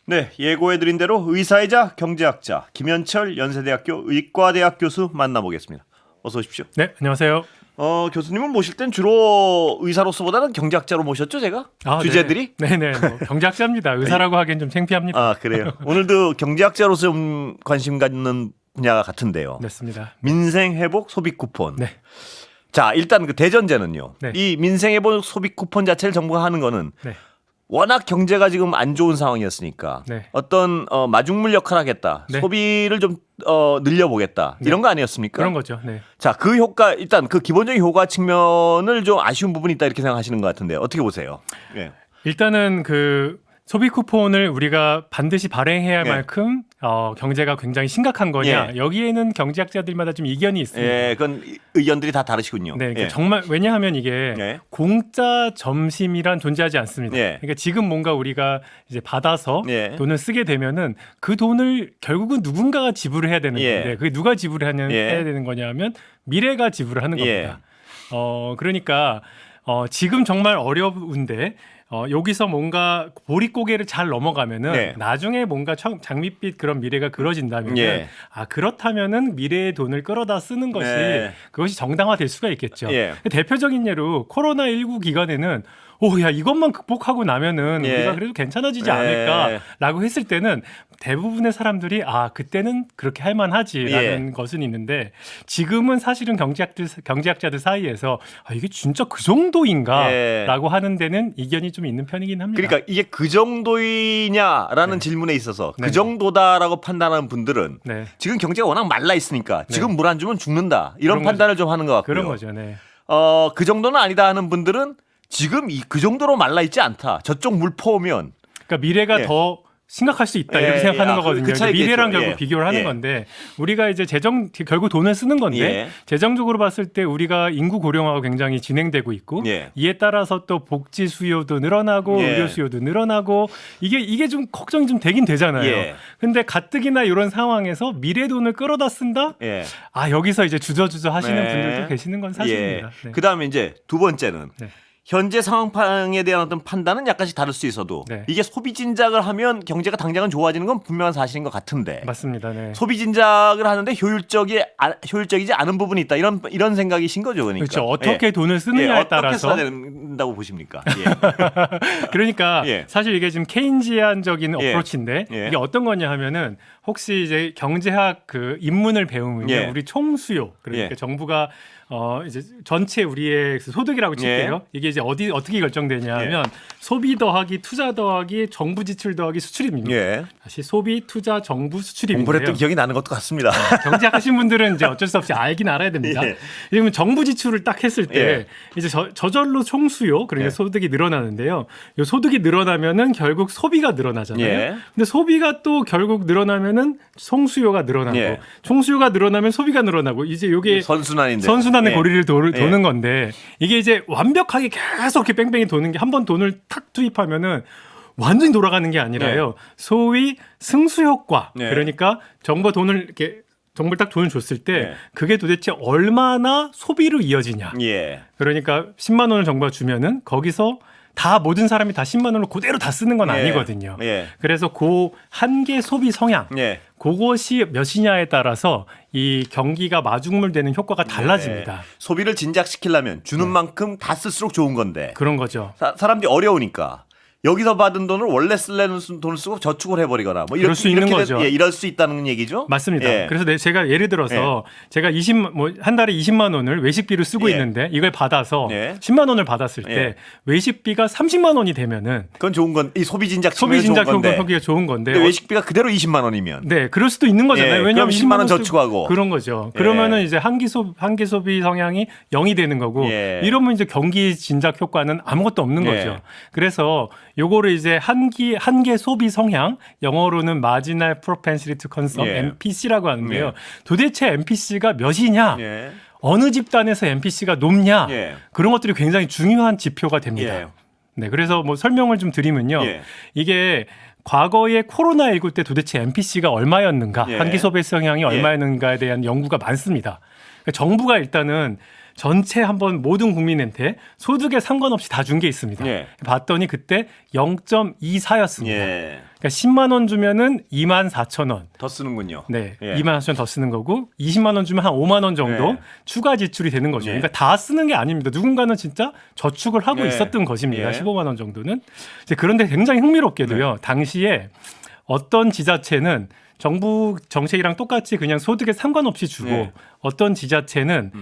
네, 예고해드린 대로 의사이자 경제학자 김현철 연세대학교 의과대학 교수 만나보겠습니다. 어서 오십시오. 네, 안녕하세요. 교수님을 모실 땐 주로 의사로서보다는 경제학자로 모셨죠, 제가? 주제들이? 네네, 뭐 경제학자입니다. 의사라고 하기엔 좀 창피합니다. 아, 그래요. 오늘도 경제학자로서 좀 관심 갖는 분야 같은데요. 맞습니다. 민생회복 소비 쿠폰. 네. 자, 일단 그 대전제는요. 네. 이 민생회복 소비 쿠폰 자체를 정부가 하는 거는 네. 워낙 경제가 지금 안 좋은 상황이었으니까 네. 어떤 마중물 역할을 하겠다. 네. 소비를 좀 늘려보겠다. 네. 이런 거 아니었습니까? 그런 거죠. 네. 자, 그 효과 일단 그 기본적인 효과 측면을 좀 아쉬운 부분이 있다 이렇게 생각하시는 것 같은데 어떻게 보세요? 예. 일단은 그 소비 쿠폰을 우리가 반드시 발행해야 할 예. 만큼 경제가 굉장히 심각한 거냐 예. 여기에는 경제학자들마다 좀 이견이 있습니다. 예, 그건 의견들이 다 다르시군요. 네, 그러니까 예. 정말 왜냐하면 이게 예. 공짜 점심이란 존재하지 않습니다. 예. 그러니까 지금 뭔가 우리가 이제 받아서 예. 돈을 쓰게 되면은 그 돈을 결국은 누군가가 지불을 해야 되는 예. 건데 그게 누가 지불을 해야 되는 거냐면 미래가 지불을 하는 예. 겁니다. 그러니까 지금 정말 어려운데 여기서 뭔가 보릿고개를 잘 넘어가면은 네. 나중에 뭔가 장밋빛 그런 미래가 그려진다면 예. 그렇다면은 미래의 돈을 끌어다 쓰는 것이 네. 그것이 정당화될 수가 있겠죠. 예. 대표적인 예로 코로나19 기간에는 야 이것만 극복하고 나면은 예. 우리가 그래도 괜찮아지지 예. 않을까라고 했을 때는 대부분의 사람들이 그때는 그렇게 할 만하지라는 것은 있는데 지금은 사실은 경제학자들 사이에서 이게 진짜 그 정도인가라고 하는 데는 이견이 좀 있는 편이긴 합니다. 그러니까 이게 그 정도이냐라는 질문에 있어서 네. 그 정도다라고 판단하는 분들은 네. 지금 경제가 워낙 말라 있으니까 지금 물 안 주면 죽는다 이런 그런 판단을 좀 하는 것 같고요. 그런 거죠. 네. 그 정도는 아니다 하는 분들은 지금 그 정도로 말라 있지 않다. 저쪽 물 퍼오면 그러니까 미래가 예. 더 심각할 수 있다 이렇게 예, 생각하는 그 거거든요. 차이겠죠. 미래랑 결국 예. 비교를 하는 예. 건데 우리가 이제 결국 돈을 쓰는 건데 예. 재정적으로 봤을 때 우리가 인구 고령화가 굉장히 진행되고 있고 예. 이에 따라서 또 복지 수요도 늘어나고 예. 의료 수요도 늘어나고 이게 좀 걱정이 좀 되긴 되잖아요. 예. 근데 가뜩이나 이런 상황에서 미래 돈을 끌어다 쓴다? 예. 여기서 이제 주저주저 하시는 네. 분들도 계시는 건 사실입니다. 예. 네. 그다음에 이제 두 번째는 네. 현재 상황에 대한 어떤 판단은 약간씩 다를 수 있어도 네. 이게 소비 진작을 하면 경제가 당장은 좋아지는 건 분명한 사실인 것 같은데 맞습니다. 네. 소비 진작을 하는데 효율적이지 않은 부분이 있다 이런 생각이신 거죠, 그러니까. 그렇죠. 어떻게 예. 돈을 쓰느냐에 어떻게 따라서 써야 된다고 보십니까? 예. 그러니까 예. 사실 이게 지금 케인지안적인 예. 어프로치인데 예. 이게 어떤 거냐 하면은 혹시 이제 경제학 그 입문을 배우면 예. 우리 총수요 그러니까 예. 정부가 이제 전체 우리의 소득이라고 칠게요. 이게 이제 어떻게 결정되냐 하면 소비 더하기 투자 더하기 정부 지출 더하기 수출입니다. 예. 다시 소비, 투자, 정부, 수출입니다. 공부를 했던 기억이 나는 것도 같습니다. 경제학 하신 분들은 이제 어쩔 수 없이 알긴 알아야 됩니다. 예. 그러면 정부 지출을 딱 했을 때 예. 이제 저절로 총수요. 그러니까 예. 소득이 늘어나는데요. 요 소득이 늘어나면은 결국 소비가 늘어나잖아요. 예. 근데 소비가 또 결국 늘어나면은 총수요가 늘어나고 예. 총수요가 늘어나면 소비가 늘어나고 이제 요게 선순환인데. 선순환의 예. 고리를 도는 예. 건데 이게 이제 완벽하게 계속 이렇게 뺑뺑이 도는 게 한 번 돈을 탁 투입하면은 완전히 돌아가는 게 아니라요. 소위 승수 효과. 예. 그러니까 정부가 돈을 이렇게 정부를 딱 돈을 줬을 때 예. 그게 도대체 얼마나 소비로 이어지냐. 예. 그러니까 10만 원을 정부가 주면은 거기서 다 모든 사람이 다 10만 원을 그대로 다 쓰는 건 예. 아니거든요. 예. 그래서 그 한계 소비 성향 예. 그것이 몇이냐에 따라서 이 경기가 마중물되는 효과가 달라집니다. 예. 소비를 진작시키려면 주는 만큼 다 쓸수록 좋은 건데 그런 거죠. 사람들이 어려우니까 여기서 받은 돈을 원래 쓰려는 돈을 쓰고 저축을 해버리거나 뭐 그럴 수 있는 거죠. 이럴 수 있다는 얘기죠. 맞습니다. 예. 그래서 제가 예를 들어서 제가 한 달에 20만 원을 외식비로 쓰고 예. 있는데 이걸 받아서 예. 10만 원을 받았을 때 예. 외식비가 30만 원이 되면은 그건 좋은 건 이 소비 진작 소비 진작 좋은 건데. 효과가 좋은 건데 근데 외식비가 그대로 20만 원이면 네, 그럴 수도 있는 거잖아요. 예, 왜냐하면 그럼 10만 원 쓰- 저축하고. 그런 거죠. 예. 그러면은 이제 한기 소비 성향이 0이 되는 거고 예. 이러면 이제 경기 진작 효과는 아무것도 없는 예. 거죠. 그래서 요거를 이제 한계 소비 성향, 영어로는 marginal propensity to consume 예. MPC라고 하는데요. 예. 도대체 MPC가 몇이냐? 예. 어느 집단에서 MPC가 높냐? 예. 그런 것들이 굉장히 중요한 지표가 됩니다. 예. 네, 그래서 뭐 설명을 좀 드리면요. 예. 이게 과거에 코로나19 때 도대체 MPC가 얼마였는가, 예. 한기 소비 성향이 예. 얼마였는가에 대한 연구가 많습니다. 그러니까 정부가 일단은 전체 한번 모든 국민한테 소득에 상관없이 다 준 게 있습니다. 예. 봤더니 그때 0.24였습니다. 예. 그러니까 10만 원 주면은 24,000원. 더 쓰는군요. 네, 예. 24,000원 더 쓰는 거고 20만 원 주면 한 5만 원 정도 예. 추가 지출이 되는 거죠. 예. 그러니까 다 쓰는 게 아닙니다. 누군가는 진짜 저축을 하고 예. 있었던 것입니다. 예. 15만 원 정도는. 이제 그런데 굉장히 흥미롭게도요. 당시에 어떤 지자체는 정부 정책이랑 똑같이 그냥 소득에 상관없이 주고 예. 어떤 지자체는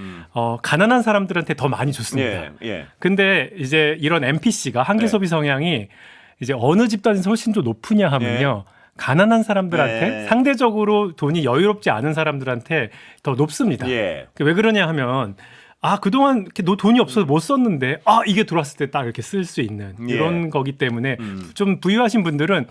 가난한 사람들한테 더 많이 줬습니다. 예. 예. 근데 이제 이런 MPC가 한계 네. 소비 성향이 이제 어느 집단에서 훨씬 더 높으냐 하면요. 가난한 사람들한테 네. 상대적으로 돈이 여유롭지 않은 사람들한테 더 높습니다. 예. 왜 그러냐 하면 그동안 이렇게 너 돈이 없어서 못 썼는데 이게 들어왔을 때 딱 이렇게 쓸 수 있는 예. 이런 거기 때문에 좀 부유하신 분들은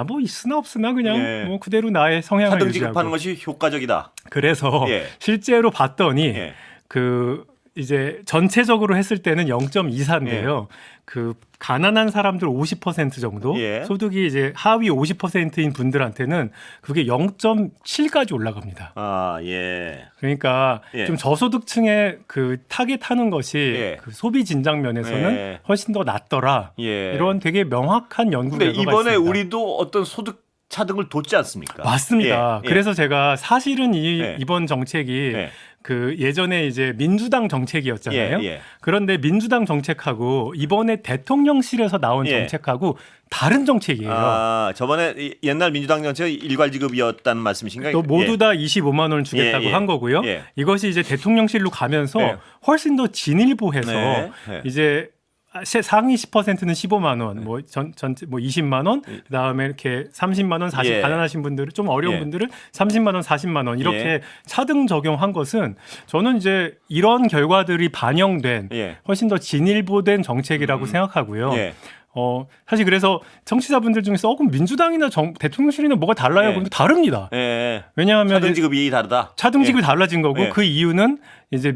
뭐 있으나 없으나 그냥 예. 뭐 그대로 나의 성향을 차등 유지하고 지급하는 것이 효과적이다. 그래서 예. 실제로 봤더니 예. 그 이제 전체적으로 했을 때는 0.24인데요. 그 가난한 사람들 50% 정도 예. 소득이 이제 하위 50%인 분들한테는 그게 0.7까지 올라갑니다. 예. 그러니까 예. 좀 저소득층의 그 타겟하는 것이 예. 그 소비 진작 면에서는 예. 훨씬 더 낫더라. 예. 이런 되게 명확한 연구 근데 결과가 이번에 있습니다. 우리도 어떤 소득 차등을 뒀지 않습니까? 맞습니다. 예. 예. 그래서 제가 사실은 예. 이번 정책이 예. 그 예전에 이제 민주당 정책이었잖아요. 예. 예. 그런데 민주당 정책하고 이번에 대통령실에서 나온 예. 정책하고 다른 정책이에요. 저번에 옛날 민주당 정책 일괄지급이었다는 말씀이신가요? 또 모두 다 25만 원을 주겠다고 예, 예. 한 거고요. 예. 이것이 이제 대통령실로 가면서 예. 훨씬 더 진일보해서 네. 네. 이제 상위 10%는 15만 원, 뭐 전체 뭐 20만 원, 그다음에 이렇게 30만 원, 40 예. 가난하신 분들은 좀 어려운 예. 분들은 30만 원, 40만 원 이렇게 예. 차등 적용한 것은 저는 이제 이런 결과들이 반영된 예. 훨씬 더 진일보된 정책이라고 생각하고요. 예. 사실 그래서 청취자분들 중에서 그럼 민주당이나 대통령실이나 뭐가 달라요? 예. 그런데 다릅니다. 예. 왜냐하면 차등 지급이 다르다. 차등 지급이 달라진 거고 예. 그 이유는 이제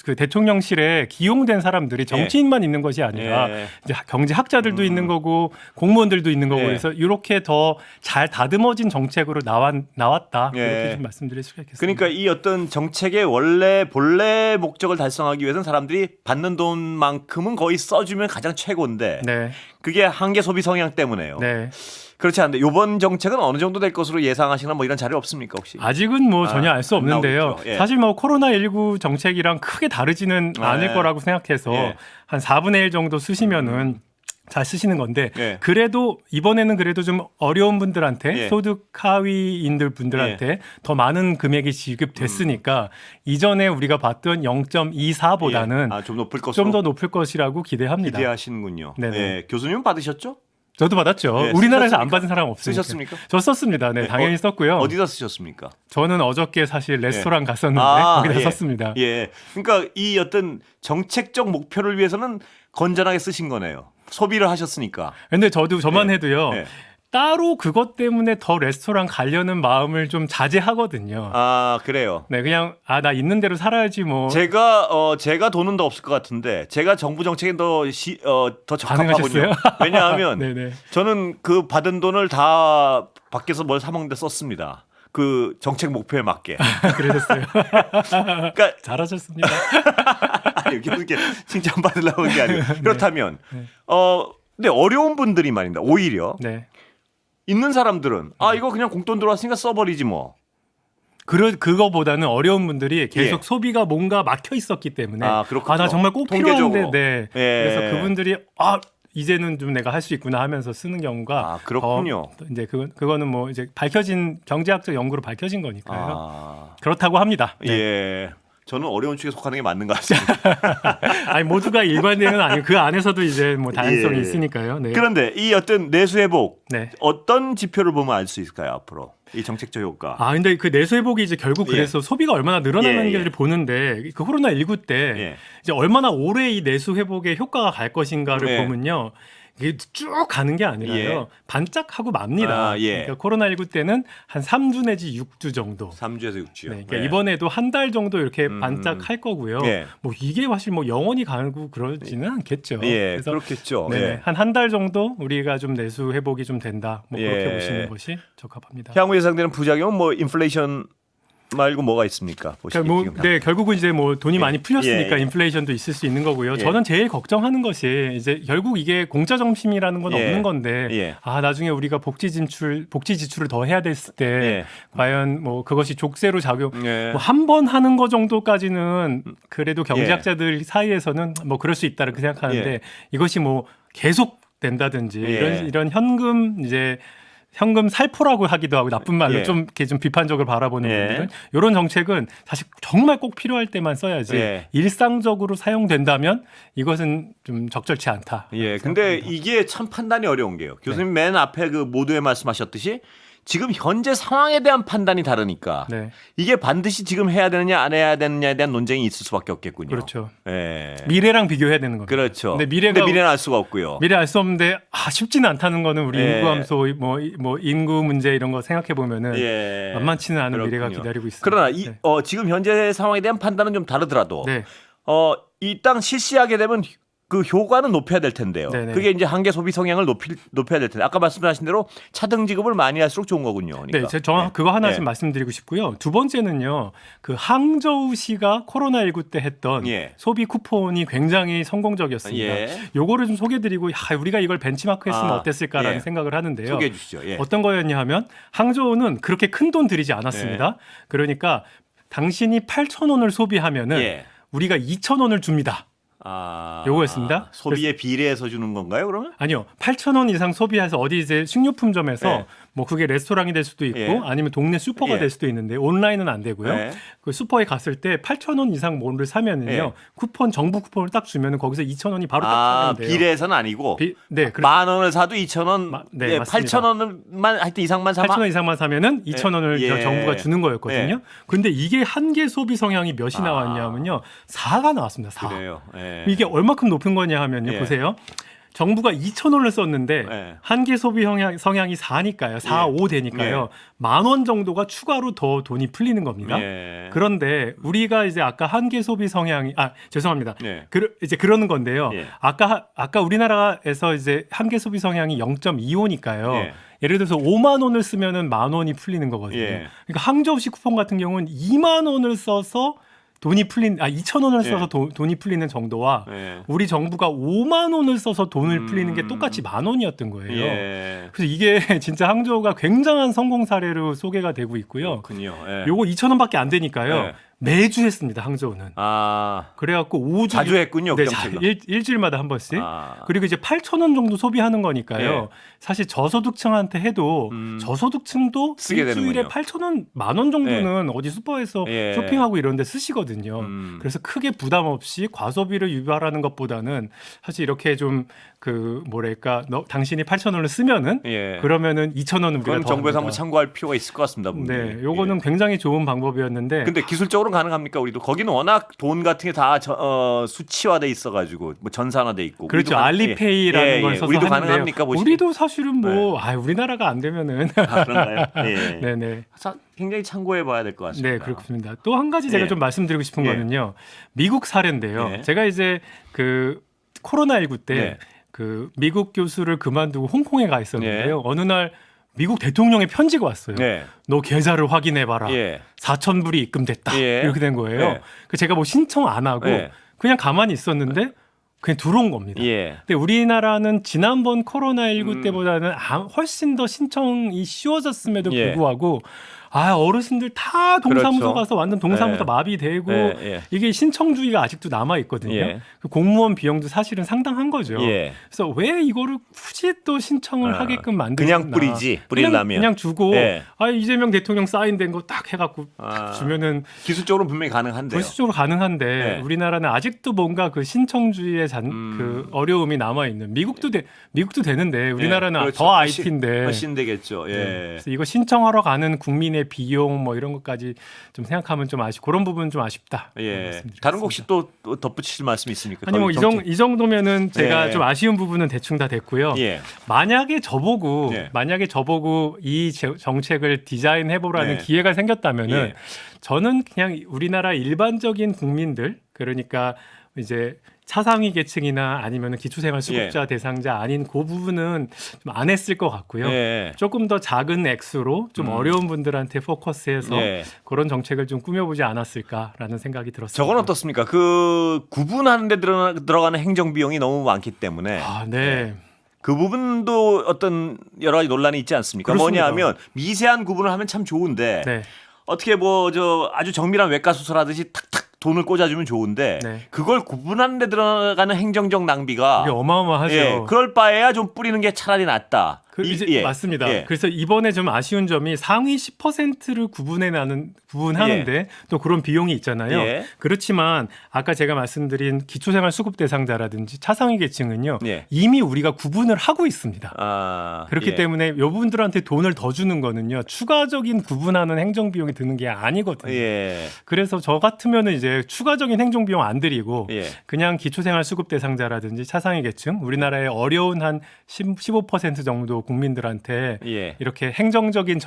그 대통령실에 기용된 사람들이 정치인만 있는 것이 아니라 예. 이제 경제학자들도 있는 거고 공무원들도 있는 거고 예. 그래서 이렇게 더 잘 다듬어진 정책으로 나왔다 예. 이렇게 좀 말씀드릴 수가 있겠습니다. 그러니까 이 어떤 정책의 본래 목적을 달성하기 위해서는 사람들이 받는 돈만큼은 거의 써주면 가장 최고인데 네, 그게 한계 소비 성향 때문에요. 네. 그렇지 않은데 이번 정책은 어느 정도 될 것으로 예상하시나 뭐 이런 자료 없습니까 혹시? 아직은 뭐 전혀 알 수 안 없는데요. 나오겠죠. 예. 사실 뭐 코로나19 정책이랑 크게 다르지는 않을 거라고 생각해서 예. 한 4분의 1 정도 쓰시면은 잘 쓰시는 건데 예. 그래도 이번에는 그래도 좀 어려운 분들한테 예. 소득 하위인들 분들한테 더 많은 금액이 지급됐으니까 이전에 우리가 봤던 0.24보다는 예. 좀 높을 것으로 좀 더 높을 것이라고 기대합니다. 기대하시는군요. 네네. 예. 교수님은 받으셨죠? 저도 받았죠. 예, 우리나라에서 안 쓰셨습니까? 받은 사람 없으니까. 쓰셨습니까? 저 썼습니다. 네, 네, 당연히 썼고요. 어디다 쓰셨습니까? 저는 어저께 사실 레스토랑 갔었는데 거기다 예. 썼습니다. 예. 그러니까 이 어떤 정책적 목표를 위해서는 건전하게 쓰신 거네요. 소비를 하셨으니까. 근데 저만 예. 해도요. 예. 따로 그것 때문에 더 레스토랑 가려는 마음을 좀 자제하거든요. 그래요. 네, 그냥 나 있는 대로 살아야지 뭐. 제가 돈은 더 없을 것 같은데 제가 정부 정책에 더 적합하군요. 가능하셨어요? 왜냐하면 네네. 저는 그 받은 돈을 다 밖에서 뭘 사 먹는데 썼습니다. 그 정책 목표에 맞게. 그러셨어요. 그러니까 잘하셨습니다. 여기 이렇게 칭찬 받으려고 한 게 아니고 그렇다면 근데 어려운 분들이 말입니다. 오히려 네. 있는 사람들은 이거 그냥 공돈 들어왔으니까 써버리지 뭐. 그거보다는 어려운 분들이 계속 예. 소비가 뭔가 막혀 있었기 때문에 그렇군요. 나 정말 꼭 통계적으로. 필요한데 네. 예. 그래서 그분들이 이제는 좀 내가 할 수 있구나 하면서 쓰는 경우가 그렇군요. 더 이제 그거는 뭐 이제 밝혀진 경제학적 연구로 밝혀진 거니까요. 그렇다고 합니다. 네. 예. 저는 어려운 축에 속하는 게 맞는 것 같습니다. 아니 모두가 일관되는 아니고 그 안에서도 이제 뭐 다양성이 예. 있으니까요. 네. 그런데 이 어떤 내수 회복 네. 어떤 지표를 보면 알 수 있을까요 앞으로 이 정책적 효과? 근데 그 내수 회복이 이제 결국 그래서 소비가 얼마나 늘어나는지를 보는데 그 코로나 19 때 이제 얼마나 오래 이 내수 회복에 효과가 갈 것인가를 보면요. 이게 쭉 가는 게 아니라요. 반짝하고 맙니다. 그러니까 코로나19 때는 한 3주 내지 6주 정도. 3주에서 6주요. 네, 그러니까 이번에도 한 달 정도 이렇게 반짝할 거고요. 뭐 이게 사실 뭐 영원히 가고 그러지는 않겠죠. 그래서 그렇겠죠. 한 달 정도 우리가 좀 내수 회복이 좀 된다. 뭐 그렇게 보시는 것이 적합합니다. 향후 예상되는 부작용은 뭐 인플레이션 말고 뭐가 있습니까? 그러니까 뭐, 네, 결국은 이제 뭐 돈이 많이 풀렸으니까 예. 인플레이션도 있을 수 있는 거고요. 예. 저는 제일 걱정하는 것이 이제 결국 이게 공짜 점심이라는 건 예. 없는 건데, 예. 나중에 우리가 복지 지출을 더 해야 됐을 때, 예. 과연 뭐 그것이 족쇄로 작용, 예. 뭐 한 번 하는 거 정도까지는 그래도 경제학자들 사이에서는 뭐 그럴 수 있다고 생각하는데, 예. 이것이 뭐 계속 된다든지 예. 이런 현금 살포라고 하기도 하고 나쁜 말로 예. 좀 이렇게 좀 비판적으로 바라보는 예. 분들은 이런 정책은 사실 정말 꼭 필요할 때만 써야지 예. 일상적으로 사용된다면 이것은 좀 적절치 않다. 예. 근데 이게 참 판단이 어려운 게요. 교수님 맨 앞에 그 모두에 말씀하셨듯이 지금 현재 상황에 대한 판단이 다르니까 네. 이게 반드시 지금 해야 되느냐 안 해야 되느냐에 대한 논쟁이 있을 수밖에 없겠군요. 그렇죠. 예. 미래랑 비교해야 되는 겁니다. 그렇죠. 근데 미래는 알 수가 없고요. 미래 알 수 없는데 쉽지는 않다는 거는 우리 예. 인구 감소 뭐 인구 문제 이런 거 생각해 보면은 예. 만만치는 않은 그렇군요. 미래가 기다리고 있습니다. 그러나 네. 지금 현재 상황에 대한 판단은 좀 다르더라도 네. 이 땅 실시하게 되면 그 효과는 높여야 될 텐데요. 네네. 그게 이제 한계 소비 성향을 높여야 될 텐데 아까 말씀하신 대로 차등 지급을 많이 할수록 좋은 거군요. 그러니까. 네, 제가 그거 하나 예. 좀 말씀드리고 싶고요. 두 번째는요, 그 항저우시가 코로나19 때 했던 예. 소비 쿠폰이 굉장히 성공적이었습니다. 예. 요거를 좀 소개드리고 우리가 이걸 벤치마크했으면 어땠을까라는 예. 생각을 하는데요. 소개해 주시죠. 예. 어떤 거였냐 하면 항저우는 그렇게 큰 돈 들이지 않았습니다. 그러니까 당신이 8,000원을 소비하면은 예. 우리가 2,000원을 줍니다. 요거였습니다. 소비에 비례해서 주는 건가요, 그러면? 아니요. 8,000원 이상 소비해서 어디 이제 식료품점에서 네. 뭐 그게 레스토랑이 될 수도 있고 예. 아니면 동네 슈퍼가 예. 될 수도 있는데 온라인은 안 되고요. 네. 그 슈퍼에 갔을 때 8,000원 이상 뭐를 사면은요. 예. 쿠폰 정부 쿠폰을 딱 주면은 거기서 2,000원이 바로 딱 사면 돼요. 비례해서는 아니고 네, 만 원을 사도 2,000원, 네, 예, 맞습니다. 8,000원만 하여튼 이상만 사면 8,000원 이상만 사면은 2,000원을 예. 정부가 주는 거였거든요. 근데 이게 한계 소비 성향이 몇이 나왔냐면요. 4가 나왔습니다. 4. 그래요. 예. 이게 얼마큼 높은 거냐 하면요. 예. 보세요. 정부가 2,000원을 썼는데 예. 한계 소비 성향이 4니까요. 4, 예. 5 되니까요. 10,000원 정도가 추가로 더 돈이 풀리는 겁니다. 예. 그런데 우리가 이제 아까 한계 소비 성향이 죄송합니다. 예. 이제 그러는 건데요. 예. 아까 우리나라에서 이제 한계 소비 성향이 0.25니까요. 예. 예를 들어서 5만 원을 쓰면은 10,000원이 풀리는 거거든요. 예. 그러니까 항저우시 쿠폰 같은 경우는 2만 원을 써서 2,000원을 써서 돈이 풀리는 정도와 예. 우리 정부가 5만 원을 써서 돈을 풀리는 게 똑같이 10,000원이었던 거예요. 예. 그래서 이게 진짜 항저우가 굉장한 성공 사례로 소개가 되고 있고요. 그렇군요. 예. 요거 2,000원밖에 안 되니까요. 예. 매주 했습니다. 항저우는. 그래갖고 5주 자주 했군요. 네, 그 정책을. 일주일마다 한 번씩. 그리고 이제 8,000원 정도 소비하는 거니까요. 예. 사실 저소득층한테 해도 저소득층도 쓰게 일주일에 되는군요. 8,000원, 10,000원 정도는 어디 슈퍼에서 예. 쇼핑하고 이런 데 쓰시거든요. 그래서 크게 부담 없이 과소비를 유발하는 것보다는 사실 이렇게 좀 당신이 8,000원을 쓰면은 예. 그러면은 2,000원은 우리가 그건 더 정부에서 한번 합니다. 참고할 필요가 있을 것 같습니다. 분명히. 네, 요거는 굉장히 좋은 방법이었는데. 근데 기술적으로 가능합니까? 우리도 거기는 워낙 돈 같은 게 다 수치화돼 있어가지고 뭐 전산화돼 있고. 그렇죠. 우리도 알리페이라는 걸 써서 우리도 하는데요. 가능합니까? 보시면? 우리도 사실은 우리나라가 안 되면은 그런가요? 예. 네네. 굉장히 참고해봐야 될 것 같습니다. 네, 그렇습니다. 또 한 가지 제가 예. 좀 말씀드리고 싶은 예. 거는요. 미국 사례인데요. 예. 제가 이제 그 코로나19 때 예. 그 미국 교수를 그만두고 홍콩에 가 있었는데요. 예. 어느 날 미국 대통령의 편지가 왔어요. 네. 너 계좌를 확인해봐라. 예. 4,000불이 입금됐다. 예. 이렇게 된 거예요. 예. 그 제가 뭐 신청 안 하고 예. 그냥 가만히 있었는데 그냥 들어온 겁니다. 예. 근데 우리나라는 지난번 코로나19 때보다는 훨씬 더 신청이 쉬워졌음에도 예. 불구하고 어르신들 다 동사무소 그렇죠. 가서 완전 동사무소 예. 마비되고 예. 이게 신청주의가 아직도 남아 있거든요. 예. 그 공무원 비용도 사실은 상당한 거죠. 예. 그래서 왜 이거를 굳이 또 신청을 하게끔 만드나? 그냥 뿌리지. 뿌리려면. 그냥 주고 예. 이재명 대통령 사인된 거 딱 해갖고 딱 주면은 기술적으로 분명히 가능한데요. 원칙적으로 가능한데 네. 우리나라는 아직도 뭔가 그 신청주의의 그 어려움이 남아 있는. 미국도 되는데 우리나라는 그렇죠. 더 IT인데. 훨씬 되겠죠. 예. 그래서 이거 신청하러 가는 국민의 비용 뭐 이런 것까지 좀 생각하면 좀 그런 부분 좀 아쉽다. 예. 다른 거 혹시 또 덧붙이실 말씀이 있습니까? 아니 뭐 이 정도면은 제가 예. 좀 아쉬운 부분은 대충 다 됐고요. 예. 만약에 저보고 이 정책을 디자인해 보라는 네. 기회가 생겼다면은 예. 저는 그냥 우리나라 일반적인 국민들, 그러니까 이제 차상위 계층이나 아니면 기초생활수급자 대상자 아닌 그 부분은 좀 안 했을 것 같고요. 예. 조금 더 작은 액수로 좀 어려운 분들한테 포커스해서 예. 그런 정책을 좀 꾸며보지 않았을까라는 생각이 들었습니다. 저건 어떻습니까? 그 구분하는 데 들어가는 행정 비용이 너무 많기 때문에 아, 네. 그 부분도 어떤 여러 가지 논란이 있지 않습니까? 그렇습니다. 뭐냐면 미세한 구분을 하면 참 좋은데 네. 어떻게 뭐 저 아주 정밀한 외과 수술하듯이 탁탁 돈을 꽂아주면 좋은데 네. 그걸 구분하는 데 들어가는 행정적 낭비가 이게 어마어마하죠. 예, 그럴 바에야 좀 뿌리는 게 차라리 낫다. 이제 맞습니다. 예. 그래서 이번에 좀 아쉬운 점이 상위 10%를 구분하는데 예. 또 그런 비용이 있잖아요. 예. 그렇지만 아까 제가 말씀드린 기초생활 수급 대상자라든지 차상위 계층은요. 예. 이미 우리가 구분을 하고 있습니다. 아, 그렇기 예. 때문에 이분들한테 돈을 더 주는 거는요. 추가적인 구분하는 행정 비용이 드는 게 아니거든요. 예. 그래서 저 같으면은 이제 추가적인 행정 비용 안 들이고 예. 그냥 기초생활 수급 대상자라든지 차상위 계층, 우리나라의 어려운 한 15% 정도 국민들한테 예. 이렇게 행정적인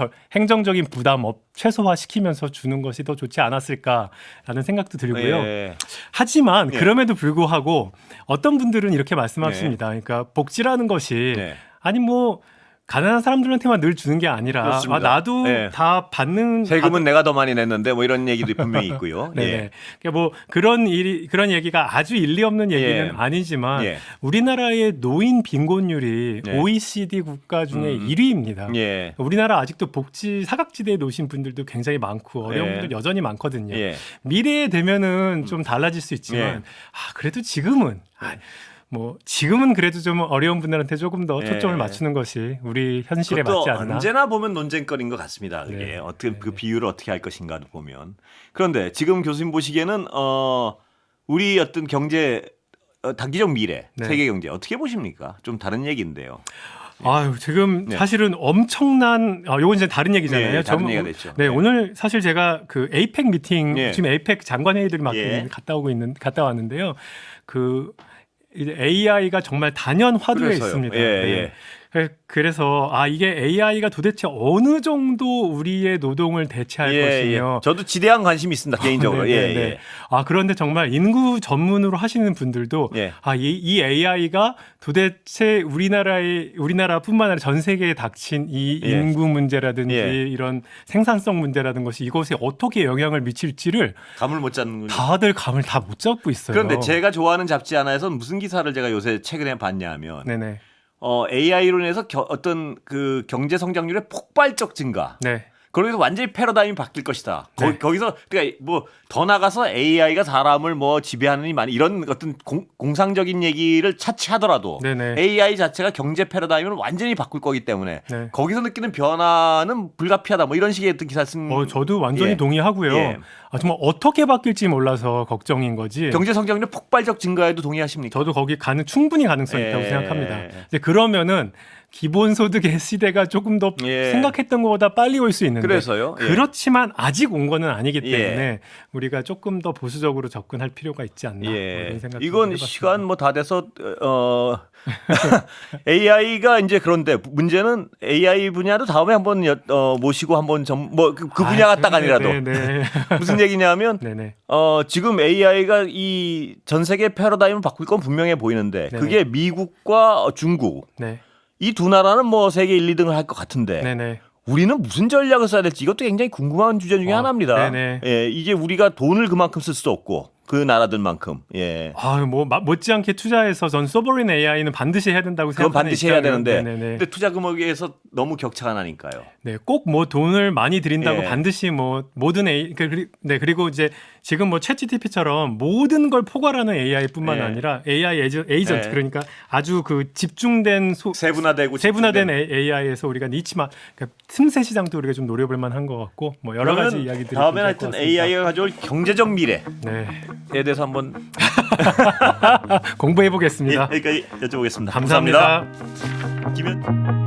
부담 최소화 시키면서 주는 것이 더 좋지 않았을까라는 생각도 들고요. 예. 하지만 예. 그럼에도 불구하고 어떤 분들은 이렇게 말씀하십니다. 그러니까 복지라는 것이 네. 아니 뭐 가난한 사람들한테만 늘 주는 게 아니라 그렇습니다. 나도 네. 다 받는 세금은 내가 더 많이 냈는데 뭐 이런 얘기도 분명히 있고요. 네네. 예. 그러니까 뭐 그런 얘기가 아주 일리 없는 얘기는 예. 아니지만 예. 우리나라의 노인 빈곤율이 네. OECD 국가 중에 1위입니다. 예. 우리나라 아직도 복지 사각지대에 놓으신 분들도 굉장히 많고 어려운 예. 분들 여전히 많거든요. 예. 미래에 되면은 좀 달라질 수 있지만 예. 그래도 지금은 뭐 지금은 그래도 좀 어려운 분들한테 조금 더 초점을 예. 맞추는 것이 우리 현실에 그것도 맞지 않나. 언제나 보면 논쟁거리인 것 같습니다. 그게 네. 어떻게 그 비율을 어떻게 할 것인가를 보면. 그런데 지금 교수님 보시기에는 우리 어떤 경제 단기적 미래, 네. 세계 경제 어떻게 보십니까? 좀 다른 얘기인데요. 아유, 지금 네. 사실은 엄청난, 요건 이제 다른 얘기잖아요. 네, 다른 얘기가 됐죠. 네, 네. 오늘 사실 제가 그 에이펙 미팅, 네. 지금 에이펙 장관회의들이 막 예. 갔다 왔는데요. 이제 AI가 정말 단연화두에 그래서요. 있습니다. 예, 네. 예. 그래서 이게 AI가 도대체 어느 정도 우리의 노동을 대체할 것이며 저도 지대한 관심이 있습니다. 개인적으로. 네, 네, 예, 네. 예. 그런데 정말 인구 전문으로 하시는 분들도 예. 이 AI가 도대체 우리나라뿐만 아니라 전 세계에 닥친 이 예. 인구 문제라든지 예. 이런 생산성 문제라든 것이 이것에 어떻게 영향을 미칠지를 감을 못 잡는군요. 다들 감을 다 못 잡고 있어요. 그런데 제가 좋아하는 잡지 하나에서 무슨 기사를 제가 요새 최근에 봤냐면 네네. AI로 인해서 어떤 그 경제 성장률의 폭발적 증가. 네. 거기서 완전히 패러다임이 바뀔 것이다. 네. 거기서 그러니까 뭐 더 나가서 AI가 사람을 뭐 지배하느니 많이 이런 어떤 공상적인 얘기를 차치하더라도 네네. AI 자체가 경제 패러다임을 완전히 바꿀 거기 때문에 네. 거기서 느끼는 변화는 불가피하다. 뭐 이런 식의 어떤 기사 쓴 저도 완전히 예. 동의하고요. 예. 정말 어떻게 바뀔지 몰라서 걱정인 거지. 경제 성장률 폭발적 증가에도 동의하십니까? 저도 거기 충분히 가능성이 있다고 예. 생각합니다. 이제 그러면은 기본소득의 시대가 조금 더 예. 생각했던 것보다 빨리 올 수 있는데 그래서요? 예. 그렇지만 아직 온 거는 아니기 예. 때문에 우리가 조금 더 보수적으로 접근할 필요가 있지 않나 뭐 이런 생각 이건 시간 뭐 다 돼서 AI가 이제 그런데 문제는 AI 분야도 다음에 한번 모시고 한번 그 분야 갖다가 아니라도 네. 무슨 얘기냐면 네네. 지금 AI가 이 전 세계 패러다임을 바꿀 건 분명해 보이는데 네네. 그게 미국과 중국 네. 이 두 나라는 뭐 세계 1, 2등을 할 것 같은데 네네. 우리는 무슨 전략을 써야 될지 이것도 굉장히 궁금한 주제 중에 하나입니다. 네네. 예, 이게 우리가 돈을 그만큼 쓸 수 없고 그 나라들만큼. 예. 뭐 못지않게 투자해서 전 소버린 AI는 반드시 해야 된다고 그건 생각하는 반드시 해야 입장이에요. 되는데 네네네. 근데 투자 금액에서 너무 격차가 나니까요. 네, 꼭 뭐 돈을 많이 들인다고 예. 반드시 뭐 모든 그리고 이제 지금 뭐 챗GPT처럼 모든 걸 포괄하는 AI뿐만 예. 아니라 AI 에이전트 예. 그러니까 아주 그 집중된 세분화된 AI에서 우리가 니치만 그러니까 틈새 시장도 우리가 좀 노려볼 만한 것 같고 뭐 여러 가지 그러면 이야기들이 다음에 존재할 것 하여튼 같습니다. AI가 가져올 경제적 미래에 네, 대해서 한번 공부해 보겠습니다. 여기까지 여쭤보겠습니다. 감사합니다. 김현